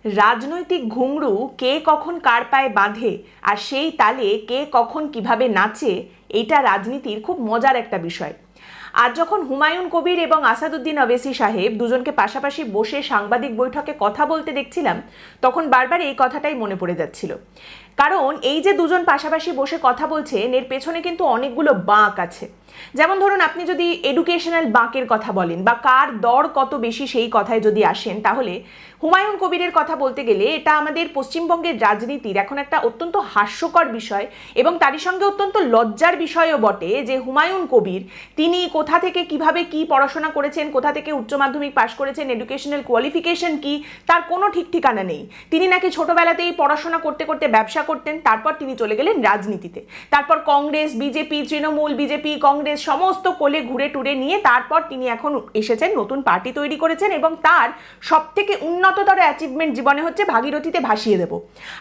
রাজনৈতিক ঘুংরু কে কখন কার পায়ে বাঁধে আর সেই তালে কে কখন কিভাবে নাচে, এইটা রাজনীতির খুব মজার একটা বিষয়। আর যখন হুমায়ুন কবির এবং আসাদুদ্দিন ওয়েসি সাহেব দুজনকে পাশাপাশি বসে সাংবাদিক বৈঠকে কথা বলতে দেখছিলাম, তখন বারবার এই কথাটাই মনে পড়ে যাচ্ছিল। কারণ এই যে দুজন পাশাপাশি বসে কথা বলছেন, এর পেছনে কিন্তু অনেকগুলো বাঁক আছে। যেমন ধরুন, আপনি যদি এডুকেশনাল বাঁকের কথা বলেন বা কার দর কত বেশি সেই কথায় যদি আসেন, তাহলে হুমায়ুন কবিরের কথা বলতে গেলে এটা আমাদের পশ্চিমবঙ্গের রাজনীতির এখন একটা অত্যন্ত হাস্যকর বিষয় এবং তারই সঙ্গে অত্যন্ত লজ্জার বিষয়ও বটে যে হুমায়ুন কবির তিনি কোথা থেকে কিভাবে কি পড়াশোনা করেছেন, কোথা থেকে উচ্চ মাধ্যমিক পাশ করেছেন, এডুকেশনাল কোয়ালিফিকেশন কি, তার কোনো ঠিক ঠিকানা নেই। তিনি নাকি ছোটবেলাতেই পড়াশোনা করতে করতে ব্যবসা করতেন, তারপর তিনি চলে গেলেন রাজনীতিতে, তারপর কংগ্রেস, বিজেপি, তৃণমূল, বিজেপি, কংগ্রেস সমস্ত কোলে ঘুরে টুরে নিয়ে তারপর তিনি এখন এসেছেন, নতুন পার্টি তৈরি করেছেন এবং তার সব থেকে উন্নততর অ্যাচিভমেন্ট জীবনে হচ্ছে ভাগীরথীতে ভাসিয়ে দেব।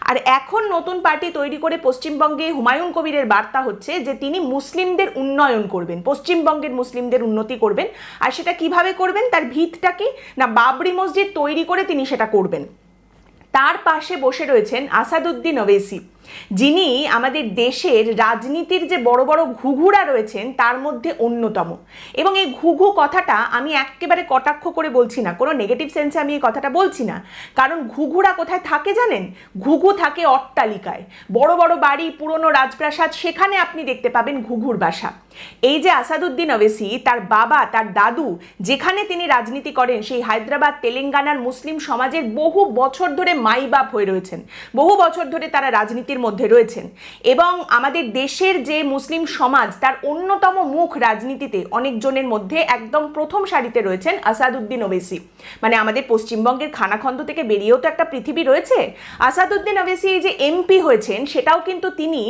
আর এখন নতুন পার্টি তৈরি করে পশ্চিমবঙ্গে হুমায়ুন কবিরের বার্তা হচ্ছে যে তিনি মুসলিমদের উন্নয়ন করবেন, পশ্চিমবঙ্গের মুসলিমদের উন্নতি করবেন। আর সেটা কিভাবে করবেন, তার ভিতটা কি না, বাবরি মসজিদ তৈরি করে তিনি সেটা করবেন। তার পাশে বসে রয়েছেন আসাদুদ্দিন ওয়েসি, যিনি আমাদের দেশের রাজনীতির যে বড় বড় ঘুঘুরা রয়েছেন তার মধ্যে অন্যতম। এবং এই ঘুঘু কথাটা আমি একেবারে কটাক্ষ করে বলছি না, কোনো নেগেটিভ সেন্সে আমি এই কথাটা বলছি না। কারণ ঘুঘুরা কোথায় থাকে জানেন? ঘুঘু থাকে অট্টালিকায়, বড় বড় বাড়ি, পুরনো রাজপ্রাসাদ, সেখানে আপনি দেখতে পাবেন ঘুঘুর বাসা। এই যে আসাদুদ্দিন ওয়েসি, তার বাবা, তার দাদু যেখানে তিনি রাজনীতি করেন, সেই হায়দ্রাবাদ, তেলেঙ্গানার মুসলিম সমাজের বহু বছর ধরে মাইবাপ হয়ে রয়েছেন, বহু বছর ধরে তারা রাজনীতির মধ্যে রয়েছেন। এবং আমাদের দেশের যে মুসলিম সমাজ, তার অন্যতম মুখ রাজনীতিতে অনেকজনের মধ্যে একদম প্রথম সারিতে রয়েছেন আসাদুদ্দিন ওয়েসি। মানে আমাদের পশ্চিমবঙ্গের খানাখন্দ থেকে বেরিয়েও তো একটা পৃথিবী রয়েছে। আসাদুদ্দিন ওয়েসি এই যে এমপি হয়েছেন, সেটাও কিন্তু তিনি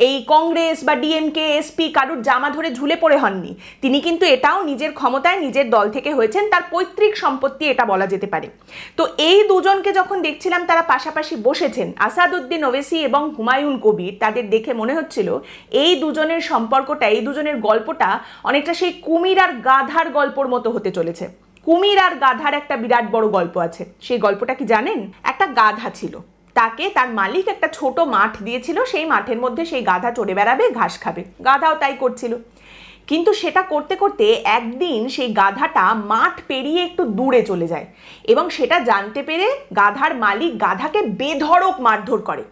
এই কংগ্রেস বা ডিএমকে, এসপি কারুর জামা ধরে ঝুলে পড়ে হননি। তিনি কিন্তু এটাও নিজের ক্ষমতায় নিজের দল থেকে হয়েছেন, তার পৈতৃক সম্পত্তি এটা বলা যেতে পারে। তো এই দুজনকে যখন দেখছিলাম তারা পাশাপাশি বসেছেন, আসাদুদ্দিন ওয়েসি এবং হুমায়ুন কবির, তাদের দেখে মনে হচ্ছিল এই দুজনের সম্পর্কটা, এই দুজনের গল্পটা অনেকটা সেই কুমির আর গাধার গল্পর মতো হতে চলেছে। কুমির আর গাধার একটা বিরাট বড় গল্প আছে। সেই গল্পটা কি জানেন? একটা গাধা ছিল, তাকে তার মালিক একটা ছোট মাঠ দিয়েছিল, সেই মাঠের মধ্যে সেই গাধা চড়ে বেড়াবে, ঘাস খাবে। গাধাও তাই করছিল। কিন্তু সেটা করতে করতে একদিন সেই গাধাটা মাঠ পেরিয়ে একটু দূরে চলে যায় এবং সেটা জানতে পেরে গাধার মালিক গাধাকে বেধড়ক মারধর করে।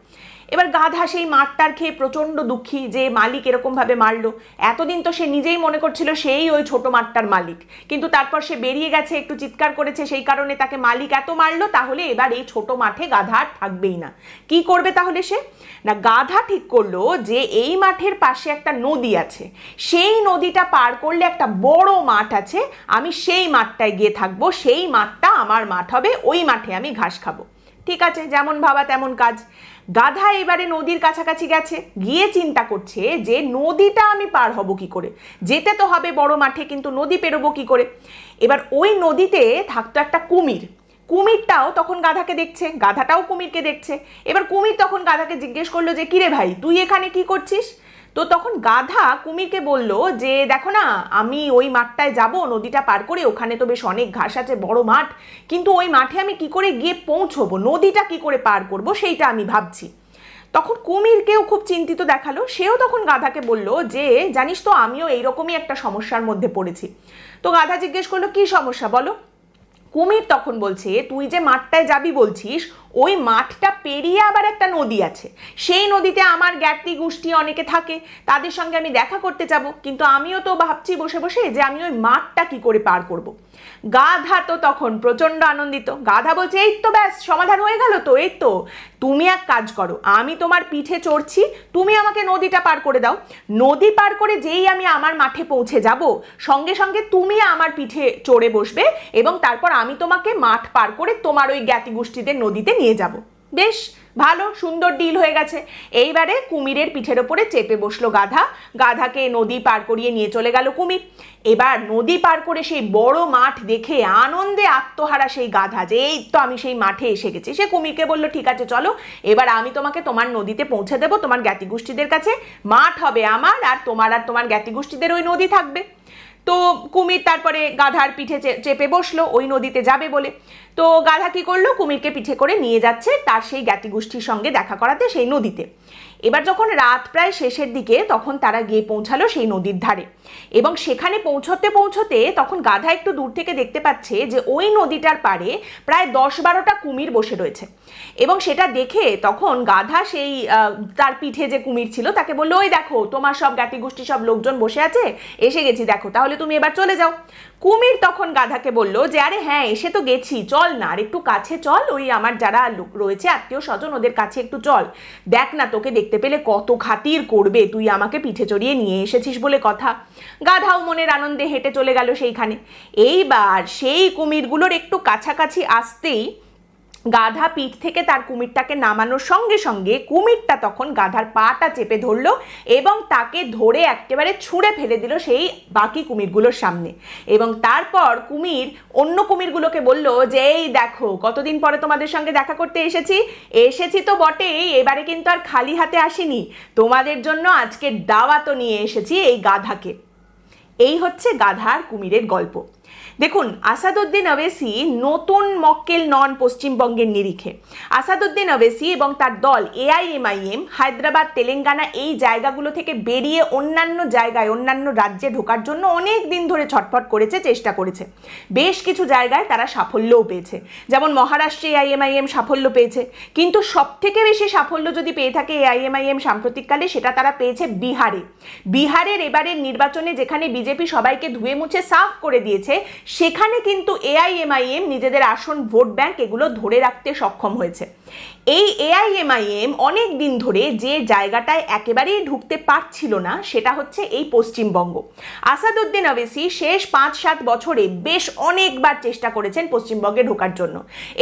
এবার গাধা সেই মাঠটার খেয়ে প্রচণ্ড দুঃখী যে মালিক এরকমভাবে মারলো। এতদিন তো সে নিজেই মনে করছিল সেই ওই ছোট মাঠটার মালিক, কিন্তু তারপর সে বেরিয়ে গেছে, একটু চিৎকার করেছে, সেই কারণে তাকে মালিক এত মারলো। তাহলে এবার এই ছোট মাঠে গাধা আর থাকবেই না। কি করবে তাহলে সে? না, গাধা ঠিক করলো যে এই মাঠের পাশে একটা নদী আছে, সেই নদীটা পার করলে একটা বড় মাঠ আছে, আমি সেই মাঠটায় গিয়ে থাকবো, সেই মাঠটা আমার মাঠ হবে, ওই মাঠে আমি ঘাস খাবো। ঠিক আছে, যেমন ভাবা তেমন কাজ। গাধা এবারে নদীর কাছাকাছি গেছে, গিয়ে চিন্তা করছে যে নদীটা আমি পার হব কি করে, যেতে তো হবে বড় মাঠে, কিন্তু নদী পেরোবো কি করে। এবার ওই নদীতে থাকতো একটা কুমির। কুমিরটাও তখন গাধাকে দেখছে, গাধাটাও কুমিরকে দেখছে। এবার কুমির তখন গাধাকে জিজ্ঞেস করলো যে কিরে ভাই, তুই এখানে কি করছিস? তো তখন গাধা কুমিরকে বলল যে দেখো না, আমি ওই মাঠটায় যাব নদীটা পার করে, ওখানে তো বেশ অনেক ঘাস আছে, বড় মাঠ, কিন্তু ওই মাঠে আমি কি করে গিয়ে পৌঁছবো, নদীটা কি করে পার করব, সেইটা আমি ভাবছি। তখন কুমিরকেও খুব চিন্তিত দেখালো। সেও তখন গাধাকে বলল যে জানিস তো, আমিও এইরকমই একটা সমস্যার মধ্যে পড়েছি। তো গাধা জিজ্ঞেস করলো কি সমস্যা বলো। কুমির তখন বলছে তুই যে মাঠটায় যাবি বলছিস, ওই মাঠটা পেরিয়ে আবার একটা নদী আছে, সেই নদীতে আমার জ্ঞাতি গোষ্ঠী অনেকে থাকে, তাদের সঙ্গে আমি দেখা করতে যাব, কিন্তু আমিও তো ভাবছি বসে বসে যে আমি ওই মাঠটা কি করে পার করব। গাধা তো তখন প্রচন্ড আনন্দিত। গাধা বলছে এই তো ব্যাস, সমাধান হয়ে গেল তো, এই তো, তুমি এক কাজ করো, আমি তোমার পিঠে চড়ছি, তুমি আমাকে নদীটা পার করে দাও। নদী পার করে যেই আমি আমার মাঠে পৌঁছে যাব, সঙ্গে সঙ্গে তুমি আমার পিঠে চড়ে বসবে এবং তারপর আমি তোমাকে মাঠ পার করে তোমার ওই জ্ঞাতি গোষ্ঠীদের নদীতে নিয়ে যাব। বেশ ভালো, সুন্দর ডিল হয়ে গেছে। এইবারে কুমিরের পিঠের ওপরে চেপে বসলো গাধা, গাধাকে নদী পার করিয়ে নিয়ে চলে গেল কুমির। এবার নদী পার করে সেই বড় মাঠ দেখে আনন্দে আত্মহারা সেই গাধা, যে এই তো আমি সেই মাঠে এসে গেছি। সে কুমিরকে বলল ঠিক আছে চলো, এবার আমি তোমাকে তোমার নদীতে পৌঁছে দেবো, তোমার জ্ঞাতি গোষ্ঠীদের কাছে, মাঠ হবে আমার, আর তোমার জ্ঞাতি গোষ্ঠীদের ওই নদী থাকবে। তো কুমির তারপরে গাধার পিঠে চেপে বসলো ওই নদীতে যাবে বলে। তো গাধা কি করলো, কুমিরকে পিঠে করে নিয়ে যাচ্ছে তার সেই জ্ঞাতি গোষ্ঠীর সঙ্গে দেখা করাতে সেই নদীতে। এবার যখন রাত প্রায় শেষের দিকে তখন তারা গিয়ে পৌঁছালো সেই নদীর ধারে, এবং সেখানে পৌঁছতে পৌঁছতে তখন গাধা একটু দূর থেকে দেখতে পাচ্ছে যে ওই নদীটার পাড়ে প্রায় 10-12টা কুমির বসে রয়েছে। এবং সেটা দেখে তখন গাধা সেই তার পিঠে যে কুমির ছিল তাকে বললো, ওই দেখো তোমার সব জ্ঞাতি গোষ্ঠী সব লোকজন বসে আছে, এসে গেছি দেখো, তাহলে তুমি এবার চলে যাও। কুমির তখন গাধাকে বললো যে আরে হ্যাঁ এসে তো গেছি, চল না আর একটু কাছে চল, ওই আমার যারা লোক রয়েছে আত্মীয় স্বজন ওদের কাছে একটু চল, দেখ না তোকে দেখতে পেলে কত খাতির করবে, তুই আমাকে পিঠে চড়িয়ে নিয়ে এসেছিস বলে কথা। গাধাও মনের আনন্দে হেঁটে চলে গেল সেইখানে। এইবার সেই কুমিরগুলোর একটু কাছাকাছি আসতেই গাধা পিঠ থেকে তার কুমিরটাকে নামানোর সঙ্গে সঙ্গে কুমিরটা তখন গাধার পাটা চেপে ধরলো এবং তাকে ধরে একেবারে ছুঁড়ে ফেলে দিল সেই বাকি কুমিরগুলোর সামনে। এবং তারপর কুমির অন্য কুমিরগুলোকে বলল যে এই দেখো কতদিন পরে তোমাদের সঙ্গে দেখা করতে এসেছি তো বটেই, এবারে কিন্তু আর খালি হাতে আসিনি, তোমাদের জন্য আজকে দাওয়াতও নিয়ে এসেছি এই গাধাকে। এই হচ্ছে গাধা আর কুমিরের গল্প। দেখুন, আসাদুদ্দিন ওয়েসি নতুন মক্কেল নন পশ্চিমবঙ্গের নিরিখে। আসাদুদ্দিন ওয়েসি এবং তার দল এআইএমআইএম হায়দ্রাবাদ, তেলেঙ্গানা এই জায়গাগুলো থেকে বেরিয়ে অন্যান্য জায়গায় অন্যান্য রাজ্যে ঢোকার জন্য অনেক দিন ধরে ছটফট করেছে, চেষ্টা করেছে। বেশ কিছু জায়গায় তারা সাফল্যও পেয়েছে, যেমন মহারাষ্ট্রে এআইএমআইএম সাফল্য পেয়েছে, কিন্তু সবথেকে বেশি সাফল্য যদি পেয়ে থাকে এআইএমআইএম সাম্প্রতিককালে সেটা তারা পেয়েছে বিহারে। বিহারের এবারের নির্বাচনে যেখানে বিজেপি সবাইকে ধুয়ে মুছে সাফ করে দিয়েছে, সেখানে কিন্তু এআইএমআইএম নিজেদের আসন, ভোট ব্যাংক এগুলো ধরে রাখতে সক্ষম হয়েছে। এই এআইএমআইএম অনেক দিন ধরে যে জায়গাটায় একেবারেই ঢুকতে পারছিল না সেটা হচ্ছে এই পশ্চিমবঙ্গ। আসাদুদ্দিন ওয়েসি শেষ 5-7 বছরে বেশ অনেকবার চেষ্টা করেছেন পশ্চিমবঙ্গে ঢোকার জন্য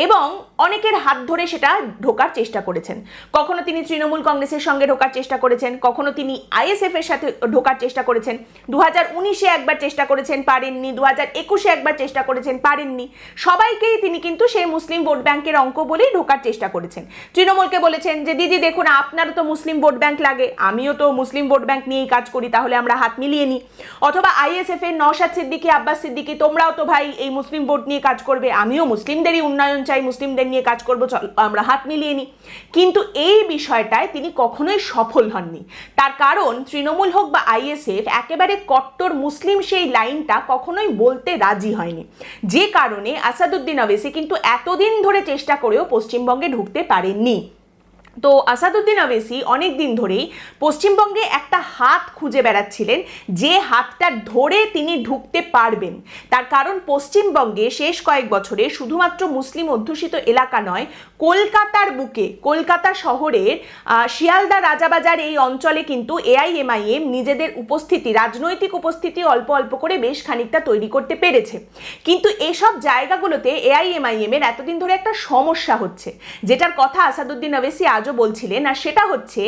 এবং অনেকের হাত ধরে সেটা ঢোকার চেষ্টা করেছেন। কখনো তিনি তৃণমূল কংগ্রেসের সঙ্গে ঢোকার চেষ্টা করেছেন, কখনো তিনি আইএসএফ এর সাথে ঢোকার চেষ্টা করেছেন। 2019-এ একবার চেষ্টা করেছেন, পারেননি। 2021-এ একবার চেষ্টা করেছেন, পারেননি। সবাইকেই তিনি কিন্তু সেই মুসলিম ভোট ব্যাংকের অঙ্ক বলেই ঢোকার চেষ্টা করেছেন। তৃণমূলকে বলেছেন যে দিদি দেখুন আপনারও তো মুসলিম ভোট ব্যাংক লাগে, আমিও তো মুসলিম ভোট ব্যাংক নিয়েই কাজ করি, তাহলে আমরা হাত মিলিয়ে নিই। অথবা আইএসএফ এর নওশাদ সিদ্দিকী, আব্বাস সিদ্দিকী, তোমরাও তো ভাই এই মুসলিম ভোট নিয়ে কাজ করবে, আমিও মুসলিমদেরই উন্নয়ন চাই, মুসলিমদের নিয়ে কাজ করবো, আমরা হাত মিলিয়ে নিই। কিন্তু এই বিষয়টায় তিনি কখনোই সফল হননি। তার কারণ তৃণমূল হোক বা আইএসএফ একেবারে কট্টর মুসলিম সেই লাইনটা কখনোই বলতে রাজি হয়নি, যে কারণে আসাদুদ্দিন ওয়েসি কিন্তু এতদিন ধরে চেষ্টা করেও পশ্চিমবঙ্গে ঢুকতে পারেননি। তো আসাদুদ্দিন ওয়েসি অনেক দিন ধরেই পশ্চিমবঙ্গে একটা হাত খুঁজে বেড়াচ্ছিলেন, যে হাতটা ধরে তিনি ঢুকতে পারবেন। তার কারণ পশ্চিমবঙ্গে শেষ কয়েক বছরে শুধুমাত্র মুসলিম অধ্যুষিত এলাকা নয়, কলকাতার বুকে, কলকাতা শহরের শিয়ালদা, রাজাবাজার এই অঞ্চলে কিন্তু এআইএমআইএম নিজেদের উপস্থিতি, রাজনৈতিক উপস্থিতি অল্প অল্প করে বেশ খানিকটা তৈরি করতে পেরেছে। কিন্তু এসব জায়গাগুলোতে এআইএমআইএম এর এতদিন ধরে একটা সমস্যা হচ্ছে, যেটার কথা আসাদুদ্দিন ওয়েসি আজও বলছিলেন, আর সেটা হচ্ছে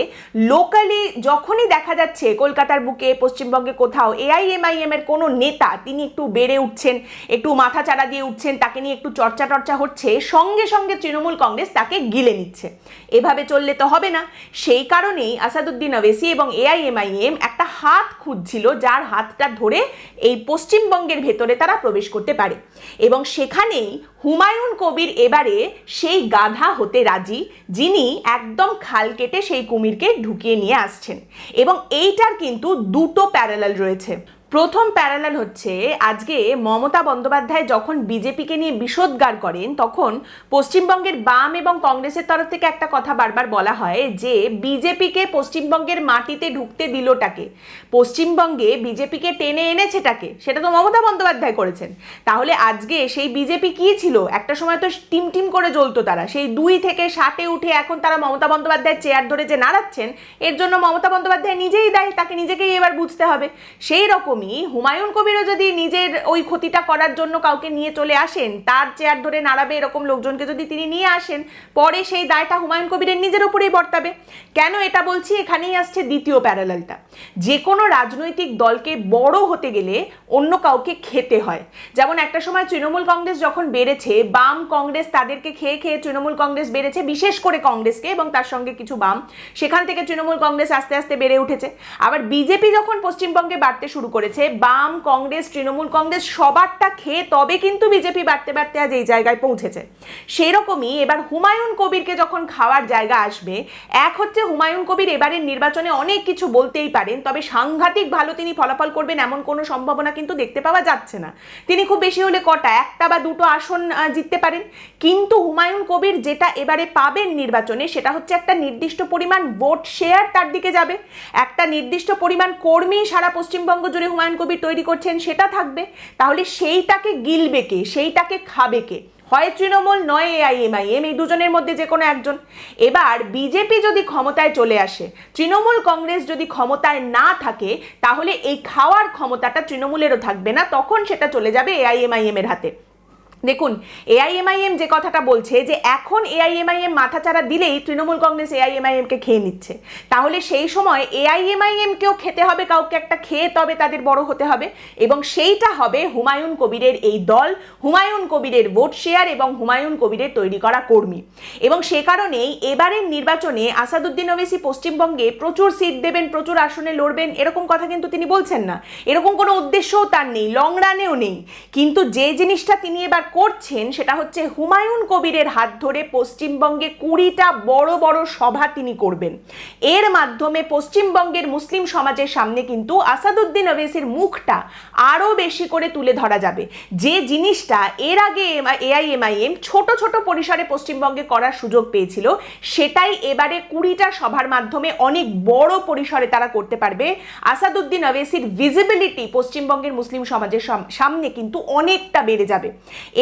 লোকালি যখনই দেখা যাচ্ছে কলকাতার বুকে, পশ্চিমবঙ্গে কোথাও এআইএমআইএম এর কোনো নেতা তিনি একটু বেড়ে উঠছেন, একটু মাথা চাড়া দিয়ে উঠছেন, তাকে নিয়ে একটু চর্চা হচ্ছে, সঙ্গে সঙ্গে তৃণমূল কংগ্রেস তাকে গিলে নিচ্ছে। এভাবে চললে তো হবে না। সেই কারণেই আসাদুদ্দিন ওয়েসি এবং এআইএমআইএম একটা হাত খুঁজছিল, যার হাতটা ধরে এই পশ্চিমবঙ্গের ভেতরে তারা প্রবেশ করতে পারে। এবং সেখানেই হুমায়ুন কবির এবারে সেই গাধা হতে রাজি, যিনি একদম খাল কেটে সেই কুমিরকে ঢুকিয়ে নিয়ে আসছেন। এবং এইটার কিন্তু দুটো প্যারালাল রয়েছে। প্রথম প্যারালাল হচ্ছে, আজকে মমতা বন্দ্যোপাধ্যায় যখন বিজেপিকে নিয়ে বিষোদ্গার করেন, তখন পশ্চিমবঙ্গের বাম এবং কংগ্রেসের তরফ থেকে একটা কথা বারবার বলা হয় যে বিজেপিকে পশ্চিমবঙ্গের মাটিতে ঢুকতে দিলটাকে, পশ্চিমবঙ্গে বিজেপিকে টেনে এনেছেটাকে, সেটা তো মমতা বন্দ্যোপাধ্যায় করেছেন। তাহলে আজকে সেই বিজেপি কি ছিল? একটা সময় তো টিম করে জ্বলতো তারা, সেই 2 থেকে 7-এ উঠে এখন তারা মমতা বন্দ্যোপাধ্যায়ের চেয়ার ধরে যে নাড়াচ্ছেন, এর জন্য মমতা বন্দ্যোপাধ্যায় নিজেই দায়ী, তাকে নিজেকেই এবার বুঝতে হবে। সেই রকমই হুমায়ুন কবিরও যদি নিজের ওই ক্ষতিটা করার জন্য কাউকে নিয়ে চলে আসেন, তার চেয়ার ধরে নাড়াবে এরকম লোকজনকে যদি তিনি নিয়ে আসেন, পরে সেই দায়টা হুমায়ুন কবিরের নিজের উপরেই বর্তাবে। কেন এটা বলছি? এখানেই আসছে দ্বিতীয় প্যারালালটা। যে কোনো রাজনৈতিক দলকে বড় হতে গেলে অন্য কাউকে খেতে হয়। যেমন একটা সময় তৃণমূল কংগ্রেস যখন বেড়েছে, বাম কংগ্রেস তাদেরকে খেয়ে খেয়ে তৃণমূল কংগ্রেস বেড়েছে, বিশেষ করে কংগ্রেসকে এবং তার সঙ্গে কিছু বাম, সেখান থেকে তৃণমূল কংগ্রেস আস্তে আস্তে বেড়ে উঠেছে। আবার বিজেপি যখন পশ্চিমবঙ্গে বাড়তে শুরু করেছে, করেছে বাম, কংগ্রেস, তৃণমূল কংগ্রেস সবারটা খেয়ে তবে কিন্তু বিজেপি বাড়তে বাড়তে আজ এই জায়গায় পৌঁছেছে। সেরকমই এবার হুমায়ুন কবিরকে যখন খাওয়ার জায়গা আসবে, এক হচ্ছে হুমায়ুন কবির এবারের নির্বাচনে অনেক কিছু বলতেই পারেন, তবে সাংঘাতিক ভালো তিনি ফলাফল করবেন এমন কোনো সম্ভাবনা কিন্তু দেখতে পাওয়া যাচ্ছে না। তিনি খুব বেশি হলে কটা, একটা বা দুটো আসন জিততে পারেন, কিন্তু হুমায়ুন কবির যেটা এবারে পাবেন নির্বাচনে সেটা হচ্ছে একটা নির্দিষ্ট পরিমাণ ভোট শেয়ার তার দিকে যাবে, একটা নির্দিষ্ট পরিমাণ কর্মী সারা পশ্চিমবঙ্গ জুড়ে হুমায়ুন কবির তৈরি করছেন সেটা থাকবে। তাহলে সেইটাকে গিলবে কে, সেইটাকে খাবে কে? হয় তৃণমূল, নয় এআইএমআইএম, এই দুজনের মধ্যে যে কোনো একজন। এবার বিজেপি যদি ক্ষমতায় চলে আসে, তৃণমূল কংগ্রেস যদি ক্ষমতায় না থাকে, তাহলে এই খাওয়ার ক্ষমতাটা তৃণমূলেরও থাকবে না, তখন সেটা চলে যাবে এআইএমআইএম এর হাতে। দেখুন, এআইএমআইএম যে কথাটা বলছে যে এখন এআইএমআইএম মাথাচাড়া দিলেই তৃণমূল কংগ্রেস এআইএমআইএমকে খেয়ে নিচ্ছে, তাহলে সেই সময় এআইএমআইএমকেও খেতে হবে, কাউকে একটা খেয়ে তবে তাদের বড় হতে হবে, এবং সেইটা হবে হুমায়ুন কবিরের এই দল, হুমায়ুন কবিরের ভোট শেয়ার এবং হুমায়ুন কবিরের তৈরি করা কর্মী। এবং সে কারণেই এবারের নির্বাচনে আসাদুদ্দিন ওবেসি পশ্চিমবঙ্গে প্রচুর সিট দেবেন, প্রচুর আসনে লড়বেন, এরকম কথা কিন্তু তিনি বলছেন না, এরকম কোনো উদ্দেশ্যও তার নেই, লং রানেও নেই। কিন্তু যে জিনিসটা তিনি এবার করছেন সেটা হচ্ছে হুমায়ুন কবিরের হাত ধরে পশ্চিমবঙ্গে 20টা বড় বড় সভা তিনি করবেন। এর মাধ্যমে পশ্চিমবঙ্গের মুসলিম সমাজের সামনে কিন্তু আসাদুদ্দিন ওবেসির মুখটা আরো বেশি করে তুলে ধরা যাবে, যে জিনিসটা এর আগে এআইএমআইএম ছোট ছোট পরিসরে পশ্চিমবঙ্গে করার সুযোগ পেয়েছিল, সেটাই এবারে 20টা সভার মাধ্যমে অনেক বড় পরিসরে তারা করতে পারবে। আসাদুদ্দিন ওবেসির ভিজিবিলিটি পশ্চিমবঙ্গের মুসলিম সমাজের সামনে কিন্তু অনেকটা বেড়ে যাবে।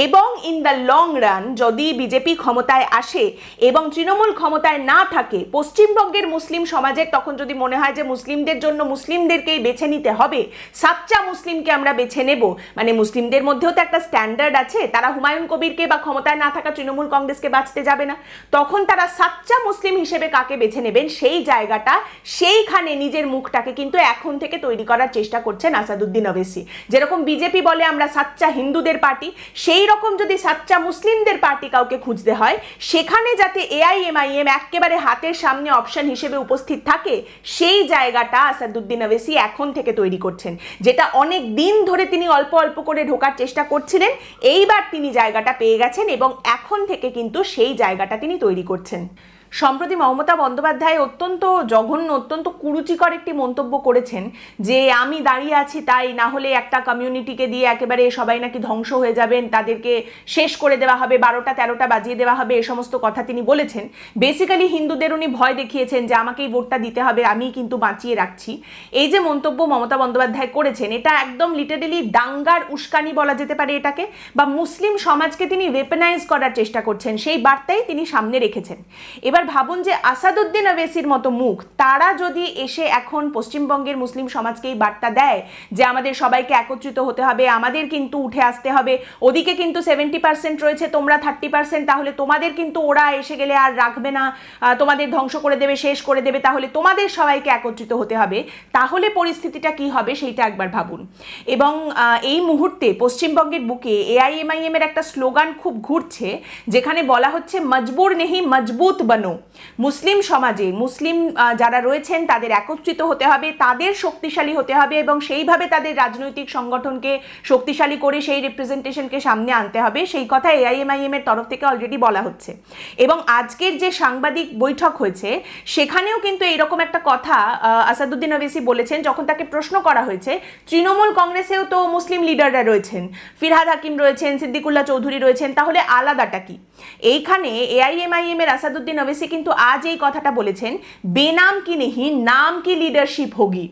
এবং ইন দ্য লং রান যদি বিজেপি ক্ষমতায় আসে এবং তৃণমূল ক্ষমতায় না থাকে, পশ্চিমবঙ্গের মুসলিম সমাজের তখন যদি মনে হয় যে মুসলিমদের জন্য মুসলিমদেরকেই বেছে নিতে হবে, সাচ্চা মুসলিমকে আমরা বেছে নেব, মানে মুসলিমদের মধ্যেও তো একটা স্ট্যান্ডার্ড আছে, তারা হুমায়ুন কবিরকে বা ক্ষমতায় না থাকা তৃণমূল কংগ্রেসকে বাঁচতে যাবে না, তখন তারা সাচ্চা মুসলিম হিসেবে কাকে বেছে নেবেন, সেই জায়গাটা, সেইখানে নিজের মুখটাকে কিন্তু এখন থেকে তৈরি করার চেষ্টা করছেন আসাদুদ্দিন ওবেসি। যেরকম বিজেপি বলে আমরা সাচ্চা হিন্দুদের পার্টি, সেই রকম যদি সাচ্চা মুসলিমদের পার্টি কাউকে খুঁজতে হয়, সেখানে যাতে এআইএমআইএম একেবারে হাতের সামনে অপশন হিসেবে উপস্থিত থাকে, সেই জায়গাটা আসাদুদ্দিন ওবেসি এখন থেকে তৈরি করছেন, যেটা অনেক দিন ধরে তিনি অল্প অল্প করে ঢোকার চেষ্টা করছিলেন, এইবার তিনি জায়গাটা পেয়ে গেছেন এবং এখন থেকে কিন্তু সেই জায়গাটা তিনি তৈরি করছেন। সম্প্রতি মমতা বন্দ্যোপাধ্যায় অত্যন্ত জঘন্য, অত্যন্ত কুরুচিকর একটি মন্তব্য করেছেন যে আমি দাঁড়িয়ে আছি তাই, না হলে একটা কমিউনিটিকে দিয়ে একেবারে সবাই নাকি ধ্বংস হয়ে যাবেন, তাদেরকে শেষ করে দেওয়া হবে, 12টা 13টা বাজিয়ে দেওয়া হবে, এ সমস্ত কথা তিনি বলেছেন। বেসিক্যালি হিন্দুদের উনি ভয় দেখিয়েছেন যে আমাকেই ভোটটা দিতে হবে, আমি কিন্তু বাঁচিয়ে রাখছি। এই যে মন্তব্য মমতা বন্দ্যোপাধ্যায় করেছেন, এটা একদম লিটারেলি দাঙ্গার উস্কানি বলা যেতে পারে এটাকে, বা মুসলিম সমাজকে তিনি ওয়েপনাইজ করার চেষ্টা করছেন, সেই বার্তাই তিনি সামনে রেখেছেন। এবার ভাবুন যে আসাদুদ্দিন ওবেসির মতো মুখ, তারা যদি এসে এখন পশ্চিমবঙ্গের মুসলিম সমাজকে এই বার্তা দেয় যে আমাদের সবাইকে একত্রিত হতে হবে, আমাদের কিন্তু উঠে আসতে হবে, ওদিকে কিন্তু 70% রয়েছে, তোমরা 30%, তাহলে তোমাদের কিন্তু ওরা এসে গেলে আর রাখবে না, তোমাদের ধ্বংস করে দেবে, শেষ করে দেবে, তাহলে তোমাদের সবাইকে একত্রিত হতে হবে, তাহলে পরিস্থিতিটা কি হবে সেইটা একবার ভাবুন। এবং এই মুহূর্তে পশ্চিমবঙ্গের বুকে এআইএমআইএম এর একটা স্লোগান খুব ঘুরছে, যেখানে বলা হচ্ছে মজবুর নেহি মজবুত বনো। মুসলিম সমাজে মুসলিম যারা রয়েছেন তাদের একত্রিত হতে হবে, তাদের শক্তিশালী হতে হবে এবং সেইভাবে তাদের রাজনৈতিক সংগঠনকে শক্তিশালী করে সেই রিপ্রেজেন্টেশনকে সামনে আনতে হবে, সেই কথা এআইএমআইএম এর তরফ থেকে অলরেডি বলা হচ্ছে। এবং আজকের যে সাংবাদিক বৈঠক হয়েছে সেখানেও কিন্তু এইরকম একটা কথা আসাদুদ্দিন ওবেসি বলেছেন, যখন তাকে প্রশ্ন করা হয়েছে তৃণমূল কংগ্রেসেও তো মুসলিম লিডাররা রয়েছেন, ফিরহাদ হাকিম রয়েছেন, সিদ্দিকুল্লাহ চৌধুরী রয়েছেন, তাহলে আলাদাটা কি? এইখানে এআইএমআইএম এর আসাদুদ্দিন ওবেসি কিন্তু আজ এই কথাটা বলেছেন, বেনাম কি নেহি নাম কি লিডারশিপ হোগি,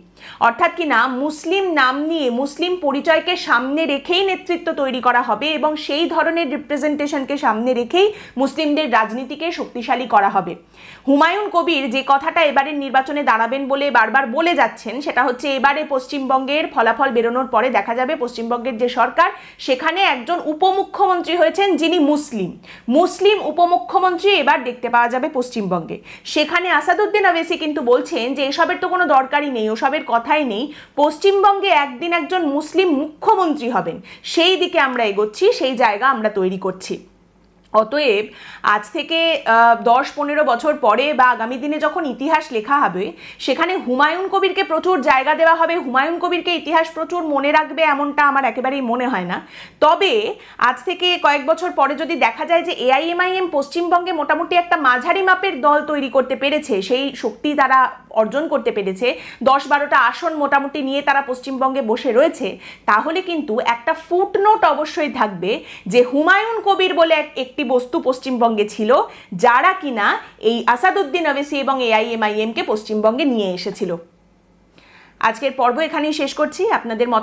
অর্থাৎ কি না মুসলিম নাম নিয়ে মুসলিম পরিচয়কে সামনে রেখেই নেতৃত্ব তৈরি করা হবে এবং সেই ধরনের রিপ্রেজেন্টেশনকে সামনে রেখেই মুসলিমদের রাজনীতিকে শক্তিশালী করা হবে। হুমায়ুন কবির যে কথাটা এবারের নির্বাচনে দাঁড়াবেন বলে বারবার বলে যাচ্ছেন, সেটা হচ্ছে এবারে পশ্চিমবঙ্গের ফলাফল বেরোনোর পরে দেখা যাবে পশ্চিমবঙ্গের যে সরকার, সেখানে একজন উপমুখ্যমন্ত্রী হয়েছেন যিনি মুসলিম উপমুখ্যমন্ত্রী এবার দেখতে পাওয়া যাবে পশ্চিমবঙ্গে। সেখানে আসাদুদ্দিন ওবেসি কিন্তু বলছেন যে এসবের তো কোনো দরকারই নেই, ওসবের কথাই নেই, পশ্চিমবঙ্গে একদিন একজন মুসলিম মুখ্যমন্ত্রী হবেন, সেই দিকে আমরা এগোচ্ছি, সেই জায়গা আমরা তৈরি করছি। অতএব আজ থেকে 10-15 বছর পরে বা আগামী দিনে যখন ইতিহাস লেখা হবে, সেখানে হুমায়ুন কবিরকে প্রচুর জায়গা দেওয়া হবে, হুমায়ুন কবিরকে ইতিহাস প্রচুর মনে রাখবে, এমনটা আমার একেবারেই মনে হয় না। তবে আজ থেকে কয়েক বছর পরে যদি দেখা যায় যে এআইএমআইএম পশ্চিমবঙ্গে মোটামুটি একটা মাঝারি মাপের দল তৈরি করতে পেরেছে, সেই শক্তি তারা অর্জন করতে পেরেছে, 10-12টা আসন মোটামুটি নিয়ে তারা পশ্চিমবঙ্গে বসে রয়েছে, তাহলে কিন্তু একটা ফুটনোট অবশ্যই থাকবে যে হুমায়ুন কবির বলে একটি বস্তু পশ্চিমবঙ্গে ছিল, যারা কিনা এই আসাদুদ্দিন ওয়েসি এবং এআইএমআইএম কে পশ্চিমবঙ্গে নিয়ে এসেছিল। আজকের পর্ব এখানেই শেষ করছি। আপনাদের মত